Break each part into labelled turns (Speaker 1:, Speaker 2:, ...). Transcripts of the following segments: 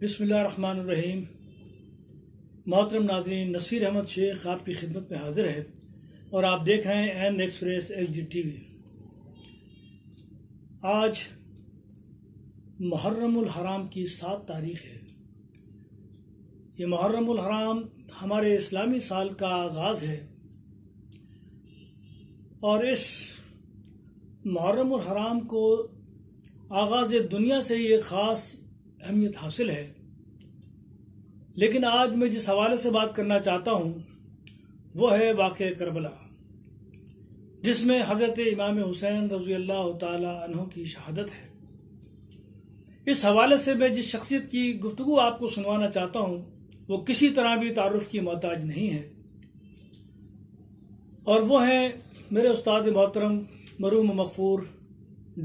Speaker 1: بسم اللہ الرحمن الرحیم۔ محترم ناظرین، نصیر احمد شیخ آپ کی خدمت میں حاضر ہے اور آپ دیکھ رہے ہیں N Express H D T V. آج محرم الحرام کی 7 تاریخ ہے۔ یہ محرم الحرام ہمارے اسلامی سال کا آغاز ہے اور اس محرم الحرام کو آغاز دنیا سے یہ خاص اہمیت حاصل ہے، لیکن آج میں جس حوالے سے بات کرنا چاہتا ہوں وہ ہے واقعہ کربلا، جس میں حضرت امام حسین رضی اللہ تعالی عنہ کی شہادت ہے۔ اس حوالے سے میں جس شخصیت کی گفتگو آپ کو سنوانا چاہتا ہوں وہ کسی طرح بھی تعارف کی محتاج نہیں ہے، اور وہ ہیں میرے استاد محترم مرحوم مغفور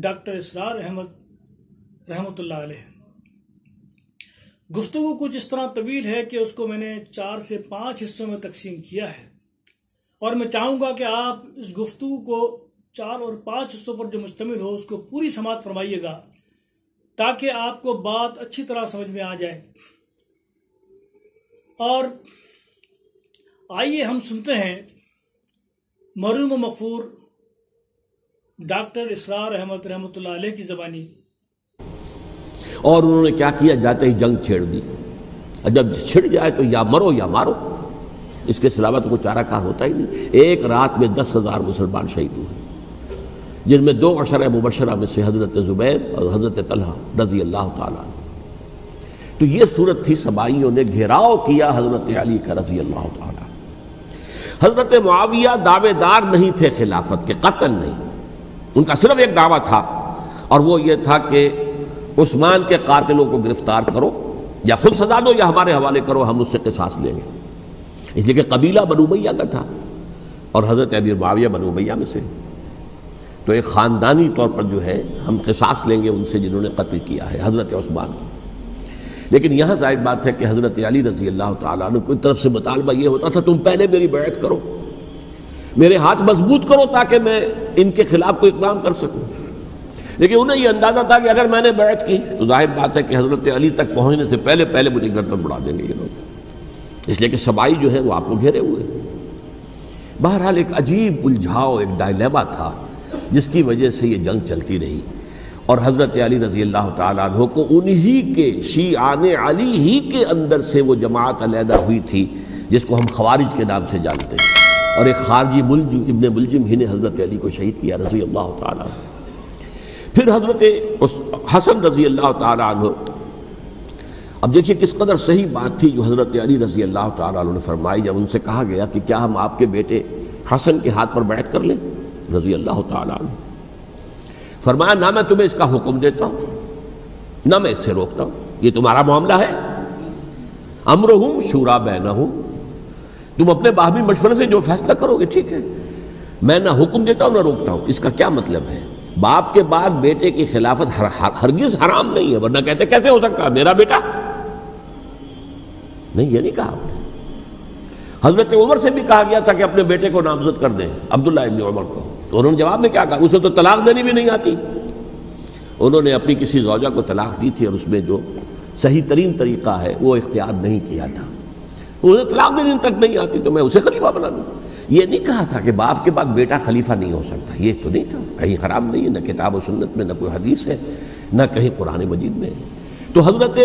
Speaker 1: ڈاکٹر اسرار احمد رحمۃ اللہ علیہ۔ گفتگو کچھ اس طرح طویل ہے کہ اس کو میں نے 4 سے 5 حصوں میں تقسیم کیا ہے، اور میں چاہوں گا کہ آپ اس گفتگو کو 4 اور 5 حصوں پر جو مشتمل ہو اس کو پوری سماعت فرمائیے گا تاکہ آپ کو بات اچھی طرح سمجھ میں آ جائے۔ اور آئیے ہم سنتے ہیں مرحوم مغفور ڈاکٹر اسرار احمد رحمۃ اللہ علیہ کی زبانی۔
Speaker 2: اور انہوں نے کیا کیا؟ جاتے ہی جنگ چھیڑ دی، اور جب چھڑ جائے تو یا مرو یا مارو، اس کے علاوہ تو کوئی چارہ کار ہوتا ہی نہیں۔ ایک رات میں 10,000 مسلمان شہید ہوئے، جن میں 2 عشرہ مبشرہ میں سے حضرت زبیر اور حضرت طلحہ رضی اللہ تعالیٰ عنہ۔ تو یہ صورت تھی، سبائیوں نے گھیراؤ کیا حضرت علی کا رضی اللہ تعالیٰ۔ حضرت معاویہ دعوے دار نہیں تھے خلافت کے، قطعاً نہیں، ان کا صرف ایک دعویٰ تھا، اور وہ یہ تھا کہ عثمان کے قاتلوں کو گرفتار کرو، یا خود سزا دو یا ہمارے حوالے کرو، ہم اس سے قصاص لیں گے۔ اس لیے کہ قبیلہ بنو امیہ کا تھا اور حضرت امیر معاویہ بنو امیہ میں سے، تو ایک خاندانی طور پر جو ہے ہم قصاص لیں گے ان سے جنہوں نے قتل کیا ہے حضرت عثمان کو۔ لیکن یہاں ظاہر بات ہے کہ حضرت علی رضی اللہ تعالیٰ عنہ کی طرف سے مطالبہ یہ ہوتا تھا تم پہلے میری بیعت کرو، میرے ہاتھ مضبوط کرو تاکہ میں ان کے خلاف کوئی اقدام کر سکوں۔ لیکن انہیں یہ اندازہ تھا کہ اگر میں نے بیعت کی تو ظاہر بات ہے کہ حضرت علی تک پہنچنے سے پہلے مجھے گردن بڑھا دیں گے یہ لوگ، اس لیے کہ سبائی جو ہے وہ آپ کو گھیرے ہوئے۔ بہرحال ایک عجیب الجھاؤ، ایک ڈائلیما تھا جس کی وجہ سے یہ جنگ چلتی رہی، اور حضرت علی رضی اللہ تعالیٰ عنہ کو انہی کے شیعان علی ہی کے اندر سے وہ جماعت علیحدہ ہوئی تھی جس کو ہم خوارج کے نام سے جانتے ہیں، اور ایک خارجی ابن ملجم ہی نے حضرت علی کو شہید کیا رضی اللہ تعالیٰ عنہ۔ پھر حضرت حسن رضی اللہ تعالیٰ عنہ، اب دیکھیے کس قدر صحیح بات تھی جو حضرت علی رضی اللہ تعالیٰ عنہ نے فرمائی جب ان سے کہا گیا کہ کیا ہم آپ کے بیٹے حسن کے ہاتھ پر بیعت کر لیں رضی اللہ تعالیٰ عنہ۔ فرمایا نہ میں تمہیں اس کا حکم دیتا ہوں نہ میں اس سے روکتا ہوں، یہ تمہارا معاملہ ہے، امرہم شورا بینہم، تم اپنے باہمی مشورے سے جو فیصلہ کرو گے ٹھیک ہے، میں نہ حکم دیتا ہوں نہ روکتا ہوں۔ اس کا کیا مطلب ہے؟ باپ کے بعد بیٹے کی خلافت ہرگز حرام نہیں ہے، ورنہ کہتے کیسے ہو سکتا ہے میرا بیٹا؟ نہیں، یہ نہیں کہا آپ نے۔ حضرت عمر سے بھی کہا گیا تھا کہ اپنے بیٹے کو نامزد کر دیں، عبداللہ ابن عمر کو، تو انہوں نے جواب میں کیا کہا؟ اسے تو طلاق دینی بھی نہیں آتی۔ انہوں نے اپنی کسی زوجہ کو طلاق دی تھی اور اس میں جو صحیح ترین طریقہ ہے وہ اختیار نہیں کیا تھا، اسے طلاق دینی تک نہیں آتی تو میں اسے خلیفہ بنا دوں۔ یہ نہیں کہا تھا کہ باپ کے بعد بیٹا خلیفہ نہیں ہو سکتا، یہ تو نہیں تھا، کہیں حرام نہیں ہے، نہ کتاب و سنت میں، نہ کوئی حدیث ہے، نہ کہیں قرآن مجید میں۔ تو حضرت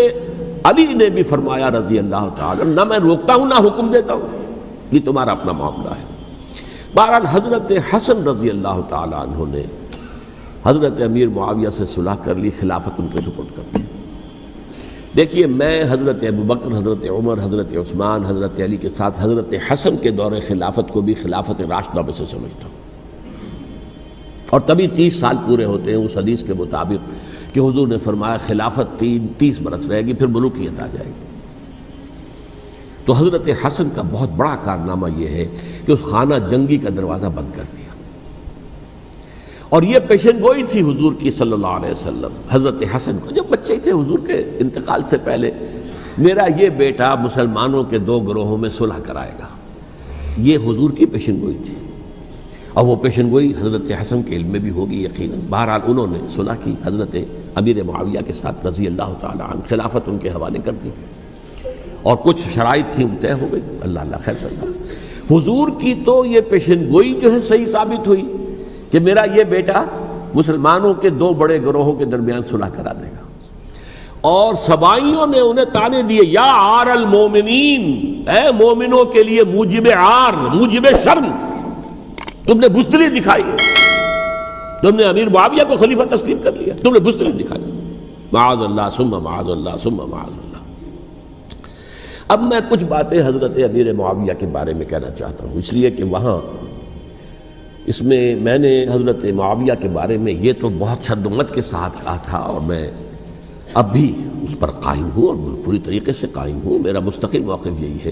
Speaker 2: علی نے بھی فرمایا رضی اللہ تعالیٰ، نہ میں روکتا ہوں نہ حکم دیتا ہوں، یہ تمہارا اپنا معاملہ ہے۔ بہرحال حضرت حسن رضی اللہ تعالیٰ عنہ نے حضرت امیر معاویہ سے صلح کر لی، خلافت ان کے سپرد کر دی۔ دیکھیے میں حضرت ابوبکر، حضرت عمر، حضرت عثمان، حضرت علی کے ساتھ حضرت حسن کے دور خلافت کو بھی خلافت راشدہ میں سے سمجھتا ہوں، اور تبھی 30 سال پورے ہوتے ہیں اس حدیث کے مطابق کہ حضور نے فرمایا خلافت 30 برس رہے گی پھر ملوکیت آ جائے گی۔ تو حضرت حسن کا بہت بڑا کارنامہ یہ ہے کہ اس خانہ جنگی کا دروازہ بند کر دیا، اور یہ پیشن گوئی تھی حضور کی صلی اللہ علیہ وسلم حضرت حسن کو، جب بچے تھے حضور کے انتقال سے پہلے، میرا یہ بیٹا مسلمانوں کے 2 گروہوں میں صلح کرائے گا، یہ حضور کی پیشن گوئی تھی، اور وہ پیشن گوئی حضرت حسن کے علم میں بھی ہوگی یقیناً۔ بہرحال انہوں نے صلح کی حضرت امیر معاویہ کے ساتھ رضی اللہ تعالی عنہ، خلافت ان کے حوالے کر دی اور کچھ شرائط تھیں طے ہو گئی۔ اللہ اللہ خیر صلی اللہ۔ حضور کی تو یہ پیشن گوئی جو ہے صحیح ثابت ہوئی کہ میرا یہ بیٹا مسلمانوں کے دو بڑے گروہوں کے درمیان صلح کرا دے گا، اور سبائیوں نے انہیں تانے دیے، یا عار المومنین، اے مومنوں کے لیے موجب عار، موجب شرم تم نے بزدلی دکھائی، تم نے امیر معاویہ کو خلیفہ تسلیم کر لیا، تم نے بزدلی دکھائی، معاذ اللہ ثم معاذ اللہ ثم معاذ اللہ۔ اب میں کچھ باتیں حضرت امیر معاویہ کے بارے میں کہنا چاہتا ہوں، اس لیے کہ وہاں اس میں نے حضرت معاویہ کے بارے میں یہ تو بہت شدت کے ساتھ کہا تھا، اور میں اب بھی اس پر قائم ہوں اور پوری طریقے سے قائم ہوں۔ میرا مستقل موقف یہی ہے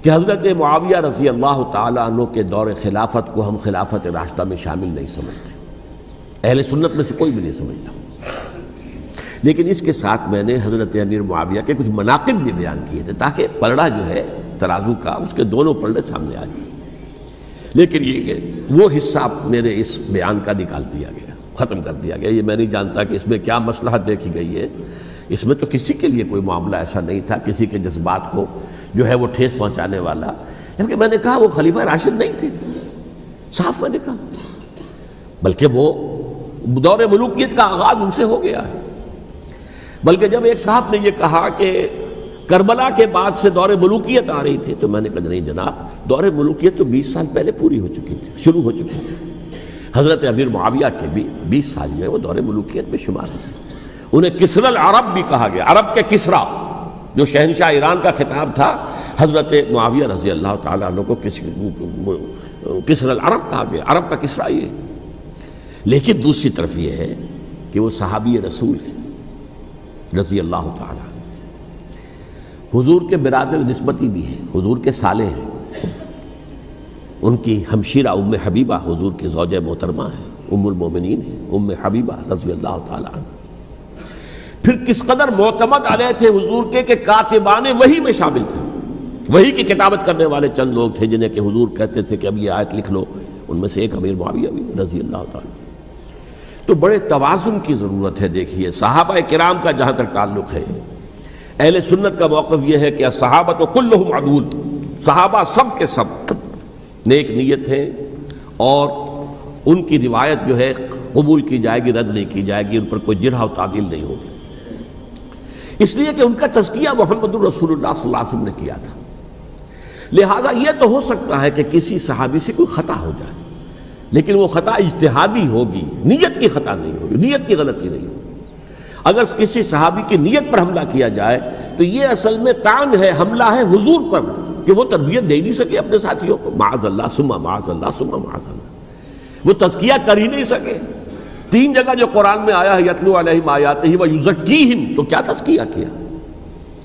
Speaker 2: کہ حضرت معاویہ رضی اللہ تعالیٰ عنہ کے دور خلافت کو ہم خلافت راشدہ میں شامل نہیں سمجھتے، اہل سنت میں سے کوئی بھی نہیں سمجھتا، لیکن اس کے ساتھ میں نے حضرت امیر معاویہ کے کچھ مناقب بھی بیان کیے تھے تاکہ پلڑا جو ہے ترازو کا اس کے دونوں پلڑے سامنے آ جائیں۔ لیکن یہ کہ وہ حصہ میرے اس بیان کا نکال دیا گیا، ختم کر دیا گیا۔ یہ میں نہیں جانتا کہ اس میں کیا مصلحت دیکھی گئی ہے، اس میں تو کسی کے لیے کوئی معاملہ ایسا نہیں تھا کسی کے جذبات کو جو ہے وہ ٹھیس پہنچانے والا، جبکہ میں نے کہا وہ خلیفہ راشد نہیں تھے، صاف میں نے کہا، بلکہ وہ دور ملوکیت کا آغاز ان سے ہو گیا ہے۔ بلکہ جب ایک صاحب نے یہ کہا کہ کربلا کے بعد سے دور ملوکیت آ رہی تھی، تو میں نے کہا نہیں جناب، دور ملوکیت تو 20 سال پہلے پوری ہو چکی تھی، شروع ہو چکی تھی۔ حضرت امیر معاویہ کے بھی 20 سال جو ہے وہ دور ملوکیت میں شمار ہوتے، انہیں کسری العرب بھی کہا گیا، عرب کے کسریٰ جو شہنشاہ ایران کا خطاب تھا، حضرت معاویہ رضی اللہ تعالیٰ عنہ کو کسری العرب کہا گیا، عرب کا کسریٰ یہ۔ لیکن دوسری طرف یہ ہے کہ وہ صحابی رسول ہیں رضی اللہ تعالیٰ، حضور کے برادر نسبتی بھی ہیں، حضور کے سالے ہیں، ان کی ہمشیرہ ام حبیبہ حضور کی زوجہ محترمہ ہیں، ام المومنین ہیں ام حبیبہ رضی اللہ تعالیٰ عنہ۔ پھر کس قدر معتمد علیہ تھے حضور کے کہ کاتبان وحی میں شامل تھے، وحی کی کتابت کرنے والے چند لوگ تھے جنہیں کہ حضور کہتے تھے کہ اب یہ آیت لکھ لو، ان میں سے ایک امیر معاویہ بھی رضی اللہ تعالیٰ۔ تو بڑے توازن کی ضرورت ہے۔ دیکھیے صحابہ کرام کا جہاں تک تعلق ہے، اہل سنت کا موقف یہ ہے کہ صحابہ کلہم عدول، صحابہ سب کے سب نیک نیت ہیں، اور ان کی روایت جو ہے قبول کی جائے گی، رد نہیں کی جائے گی، ان پر کوئی جرح و تعدیل نہیں ہوگی، اس لیے کہ ان کا تزکیہ محمد الرسول اللہ صلی اللہ علیہ وسلم نے کیا تھا۔ لہٰذا یہ تو ہو سکتا ہے کہ کسی صحابی سے کوئی خطا ہو جائے، لیکن وہ خطا اجتہادی ہوگی، نیت کی خطا نہیں ہوگی، نیت کی غلطی نہیں ہوگی۔ اگر کسی صحابی کی نیت پر حملہ کیا جائے تو یہ اصل میں طعن ہے، حملہ ہے حضور پر کہ وہ تربیت دے نہیں سکے اپنے ساتھیوں کو، معاذ اللہ ثم معاذ اللہ ثم معاذ اللہ، وہ تزکیہ کر ہی نہیں سکے۔ 3 جگہ جو قرآن میں آیا ہے یتلو علیہم آیاتہ ویزکیہم، تو کیا تزکیہ کیا؟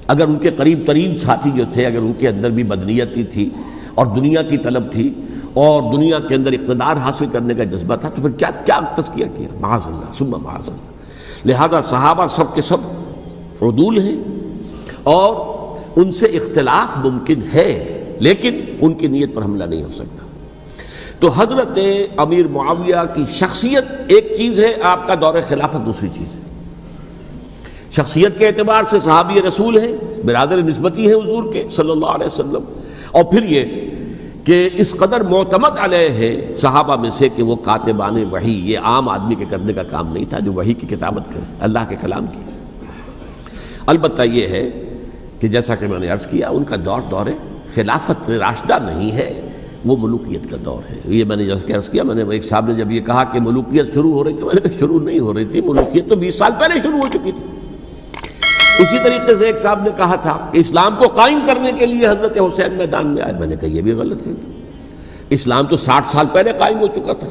Speaker 2: اگر ان کے قریب ترین ساتھی جو تھے، اگر ان کے اندر بھی بدنیتی تھی اور دنیا کی طلب تھی اور دنیا کے اندر اقتدار حاصل کرنے کا جذبہ تھا، تو پھر کیا تزکیہ کیا؟ معاذ اللہ ثم معاذ اللہ۔ لہذا صحابہ سب کے سب عدول ہیں، اور ان سے اختلاف ممکن ہے، لیکن ان کی نیت پر حملہ نہیں ہو سکتا۔ تو حضرت امیر معاویہ کی شخصیت ایک چیز ہے، آپ کا دور خلافت دوسری چیز ہے۔ شخصیت کے اعتبار سے صحابی رسول ہیں، برادر نسبتی ہیں حضور کے صلی اللہ علیہ وسلم، اور پھر یہ کہ اس قدر معتمد علیہ ہے صحابہ میں سے کہ وہ کاتبان وحی، یہ عام آدمی کے کرنے کا کام نہیں تھا جو وحی کی کتابت کرے، اللہ کے کلام کی۔ البتہ یہ ہے کہ جیسا کہ میں نے عرض کیا، ان کا دور خلافت راشدہ نہیں ہے، وہ ملوکیت کا دور ہے۔ یہ میں نے جیسا کہ عرض کیا، میں نے ایک صاحب نے جب یہ کہا کہ ملوکیت شروع ہو رہی تھی، میں نے کہا شروع نہیں ہو رہی تھی، ملوکیت تو 20 سال پہلے شروع ہو چکی تھی۔ اسی طریقے سے ایک صاحب نے کہا تھا کہ اسلام کو قائم کرنے کے لیے حضرت حسین میدان میں آئے، میں نے کہا یہ بھی غلط ہے، اسلام تو 60 سال پہلے قائم ہو چکا تھا،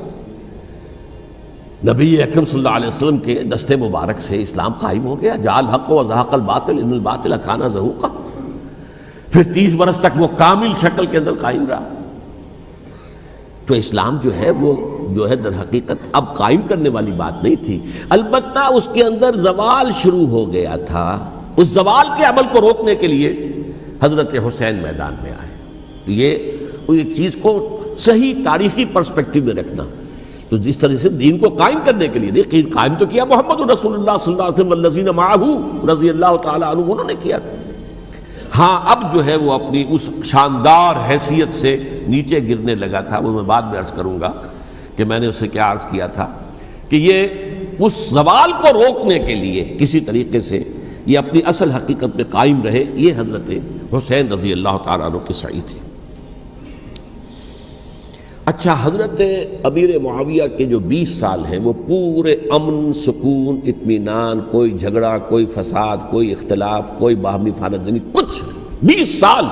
Speaker 2: نبی اکرم صلی اللہ علیہ وسلم کے دست مبارک سے اسلام قائم ہو گیا، جاء الحق وزهق الباطل ان الباطل کان زهوقا، پھر 30 برس تک وہ کامل شکل کے اندر قائم رہا۔ تو اسلام جو ہے وہ جو ہے در حقیقت اب قائم کرنے والی بات نہیں تھی، البتہ اس کے اندر زوال شروع ہو گیا تھا، اس زوال کے عمل کو روکنے کے لیے حضرت حسین میدان میں آئے۔ یہ ایک چیز کو صحیح تاریخی پرسپیکٹو میں رکھنا، تو تو جس طرح سے دین کو قائم کرنے کے لیے دیکھیے قائم تو کیا محمد رسول اللہ صلی اللہ علیہ وسلم والذین معہ رضی اللہ تعالی عنہ انہوں نے کیا تھا. ہاں اب جو ہے وہ اپنی اس شاندار حیثیت سے نیچے گرنے لگا تھا. وہ میں بعد میں عرض کروں گا کہ میں نے اسے کیا عرض کیا تھا کہ یہ اس زوال کو روکنے کے لیے کسی طریقے سے یہ اپنی اصل حقیقت میں قائم رہے. یہ حضرت حسین رضی اللہ تعالیٰ عنہ کے سعی تھے. اچھا حضرت امیر معاویہ کے جو 20 سال ہیں وہ پورے امن سکون اطمینان، کوئی جھگڑا، کوئی فساد، کوئی اختلاف، کوئی باہمی فانت جنگی، کچھ 20 سال.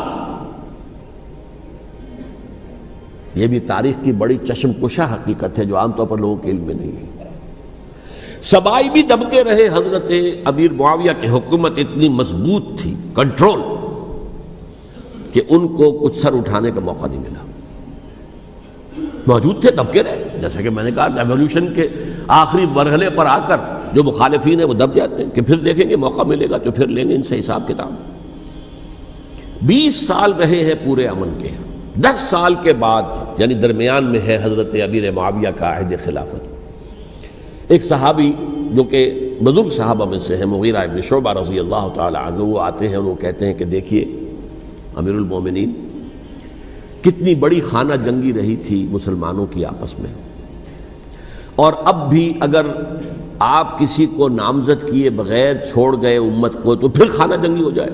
Speaker 2: یہ بھی تاریخ کی بڑی چشم کشا حقیقت ہے جو عام طور پر لوگوں کے علم میں نہیں ہے. سبائی بھی دبکے رہے. حضرت امیر معاویہ کی حکومت اتنی مضبوط تھی، کنٹرول، کہ ان کو کچھ سر اٹھانے کا موقع نہیں ملا. موجود تھے، دبکے رہے. جیسا کہ میں نے کہا ریولوشن کے آخری مرحلے پر آ کر جو مخالفین ہیں وہ دب جاتے ہیں کہ پھر دیکھیں گے موقع ملے گا تو پھر لیں گے ان سے حساب کتاب. 20 سال رہے ہیں پورے امن کے. 10 سال کے بعد یعنی درمیان میں ہے حضرت امیر معاویہ کا عہد خلافت. ایک صحابی جو کہ بزرگ صحابہ میں سے ہیں، مغیرہ ابن شعبہ رضی اللہ تعالی عنہ، وہ آتے ہیں اور وہ کہتے ہیں کہ دیکھیے امیر المومنین، کتنی بڑی خانہ جنگی رہی تھی مسلمانوں کی آپس میں، اور اب بھی اگر آپ کسی کو نامزد کیے بغیر چھوڑ گئے امت کو تو پھر خانہ جنگی ہو جائے.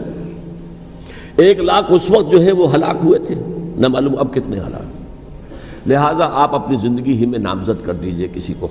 Speaker 2: 1 لاکھ اس وقت جو ہے وہ ہلاک ہوئے تھے، نہ معلوم اب کتنے ہلاک. لہٰذا آپ اپنی زندگی ہی میں نامزد کر دیجئے کسی کو.